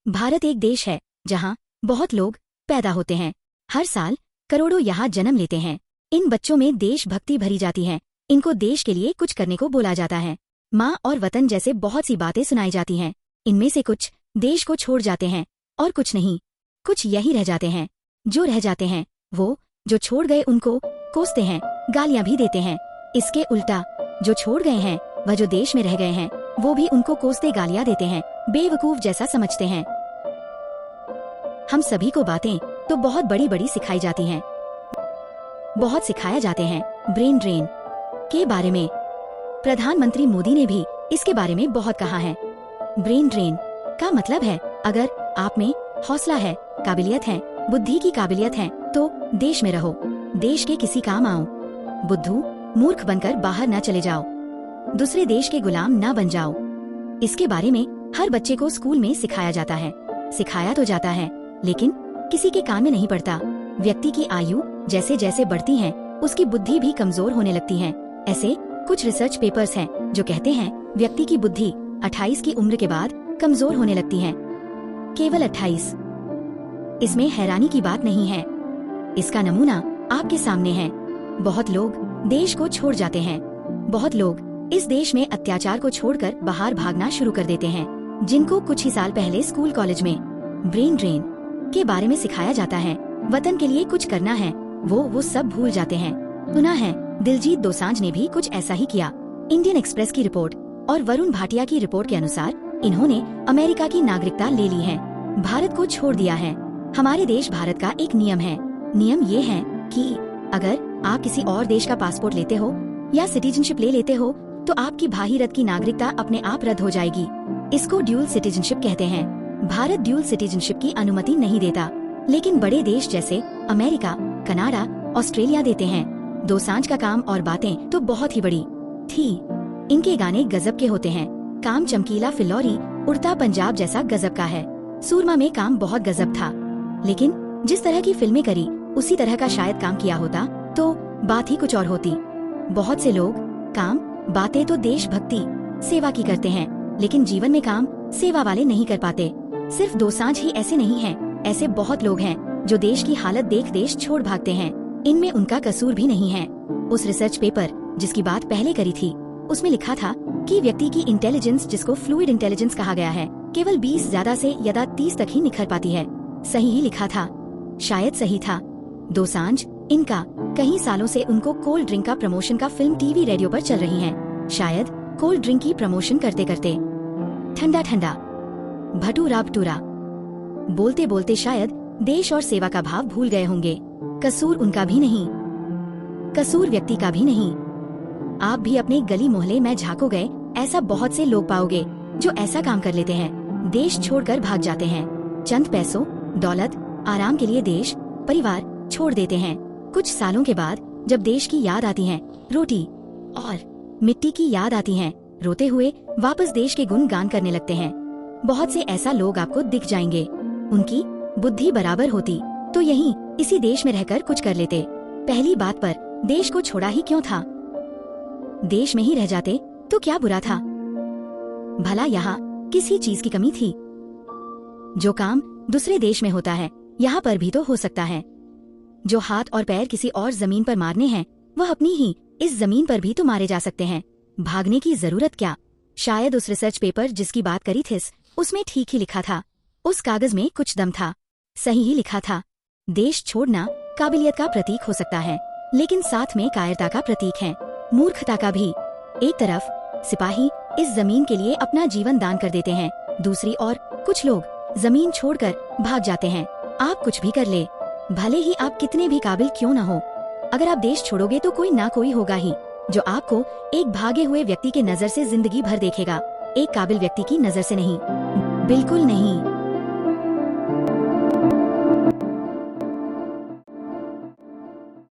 भारत एक देश है जहाँ बहुत लोग पैदा होते हैं। हर साल करोड़ों यहाँ जन्म लेते हैं। इन बच्चों में देशभक्ति भरी जाती है। इनको देश के लिए कुछ करने को बोला जाता है। माँ और वतन जैसे बहुत सी बातें सुनाई जाती हैं। इनमें से कुछ देश को छोड़ जाते हैं और कुछ नहीं। कुछ यही रह जाते हैं। जो रह जाते हैं वो जो छोड़ गए उनको कोसते हैं, गालियाँ भी देते हैं। इसके उल्टा जो छोड़ गए हैं वह जो देश में रह गए हैं वो भी उनको कोसते गालियाँ देते हैं, बेवकूफ जैसा समझते हैं। हम सभी को बातें तो बहुत बड़ी बड़ी सिखाई जाती हैं। बहुत सिखाया जाते हैं ब्रेन ड्रेन के बारे में। प्रधानमंत्री मोदी ने भी इसके बारे में बहुत कहा है। ब्रेन ड्रेन का मतलब है अगर आप में हौसला है, काबिलियत है, बुद्धि की काबिलियत है तो देश में रहो, देश के किसी काम आओ। बुद्धू मूर्ख बनकर बाहर न चले जाओ, दूसरे देश के गुलाम न बन जाओ। इसके बारे में हर बच्चे को स्कूल में सिखाया जाता है। सिखाया तो जाता है लेकिन किसी के कान में नहीं पड़ता। व्यक्ति की आयु जैसे जैसे बढ़ती है उसकी बुद्धि भी कमजोर होने लगती है। ऐसे कुछ रिसर्च पेपर्स हैं जो कहते हैं व्यक्ति की बुद्धि 28 की उम्र के बाद कमजोर होने लगती है। केवल 28। इसमें हैरानी की बात नहीं है। इसका नमूना आपके सामने है। बहुत लोग देश को छोड़ जाते हैं। बहुत लोग इस देश में अत्याचार को छोड़कर बाहर भागना शुरू कर देते हैं। जिनको कुछ ही साल पहले स्कूल कॉलेज में ब्रेन ड्रेन के बारे में सिखाया जाता है, वतन के लिए कुछ करना है, वो सब भूल जाते हैं। सुना है दिलजीत दोसांझ ने भी कुछ ऐसा ही किया। इंडियन एक्सप्रेस की रिपोर्ट और वरुण भाटिया की रिपोर्ट के अनुसार इन्होंने अमेरिका की नागरिकता ले ली है, भारत को छोड़ दिया है। हमारे देश भारत का एक नियम है। नियम ये है कि अगर आप किसी और देश का पासपोर्ट लेते हो या सिटीजनशिप ले लेते हो तो आपकी भाहीरत की नागरिकता अपने आप रद्द हो जाएगी। इसको ड्यूल सिटीजनशिप कहते हैं। भारत ड्यूल सिटीजनशिप की अनुमति नहीं देता, लेकिन बड़े देश जैसे अमेरिका, कनाडा, ऑस्ट्रेलिया देते हैं। दोसांझ का काम और बातें तो बहुत ही बड़ी थी। इनके गाने गजब के होते हैं। काम चमकीला फिल्लौरी उड़ता पंजाब जैसा गजब का है। सूरमा में काम बहुत गजब था, लेकिन जिस तरह की फिल्में करी उसी तरह का शायद काम किया होता तो बात ही कुछ और होती। बहुत से लोग काम बातें तो देशभक्ति सेवा की करते हैं, लेकिन जीवन में काम सेवा वाले नहीं कर पाते। सिर्फ दोसांझ ही ऐसे नहीं हैं, ऐसे बहुत लोग हैं जो देश की हालत देख देश छोड़ भागते हैं। इनमें उनका कसूर भी नहीं है। उस रिसर्च पेपर जिसकी बात पहले करी थी उसमें लिखा था कि व्यक्ति की इंटेलिजेंस, जिसको फ्लूइड इंटेलिजेंस कहा गया है, केवल 20 ज्यादा से ज्यादा 30 तक ही निखर पाती है। सही ही लिखा था, शायद सही था। दोसांझ इनका कई सालों से उनको कोल्ड ड्रिंक का प्रमोशन का फिल्म टीवी रेडियो पर चल रही है। शायद कोल्ड ड्रिंक की प्रमोशन करते करते ठंडा ठंडा भटूरा भटूरा बोलते बोलते शायद देश और सेवा का भाव भूल गए होंगे। कसूर उनका भी नहीं, कसूर व्यक्ति का भी नहीं। आप भी अपने गली मोहल्ले में झांको गए, ऐसा बहुत से लोग पाओगे जो ऐसा काम कर लेते हैं, देश छोड़कर भाग जाते हैं। चंद पैसों, दौलत, आराम के लिए देश परिवार छोड़ देते हैं। कुछ सालों के बाद जब देश की याद आती है, रोटी और मिट्टी की याद आती है, रोते हुए वापस देश के गुण गान करने लगते हैं। बहुत से ऐसा लोग आपको दिख जाएंगे। उनकी बुद्धि बराबर होती तो यहीं इसी देश में रहकर कुछ कर लेते। पहली बात पर देश को छोड़ा ही क्यों था? देश में ही रह जाते तो क्या बुरा था? भला यहाँ किसी चीज की कमी थी? जो काम दूसरे देश में होता है यहाँ पर भी तो हो सकता है। जो हाथ और पैर किसी और जमीन पर मारने हैं वह अपनी ही इस जमीन पर भी तो मारे जा सकते हैं। भागने की जरूरत क्या? शायद उस रिसर्च पेपर जिसकी बात करी थी उसमें ठीक ही लिखा था। उस कागज में कुछ दम था, सही ही लिखा था। देश छोड़ना काबिलियत का प्रतीक हो सकता है, लेकिन साथ में कायरता का प्रतीक है, मूर्खता का भी। एक तरफ सिपाही इस जमीन के लिए अपना जीवन दान कर देते हैं, दूसरी ओर कुछ लोग जमीन छोड़कर भाग जाते हैं। आप कुछ भी कर ले, भले ही आप कितने भी काबिल क्यों न हो, अगर आप देश छोड़ोगे तो कोई ना कोई होगा ही जो आपको एक भागे हुए व्यक्ति के नजर से जिंदगी भर देखेगा, एक काबिल व्यक्ति की नजर से नहीं। बिल्कुल नहीं।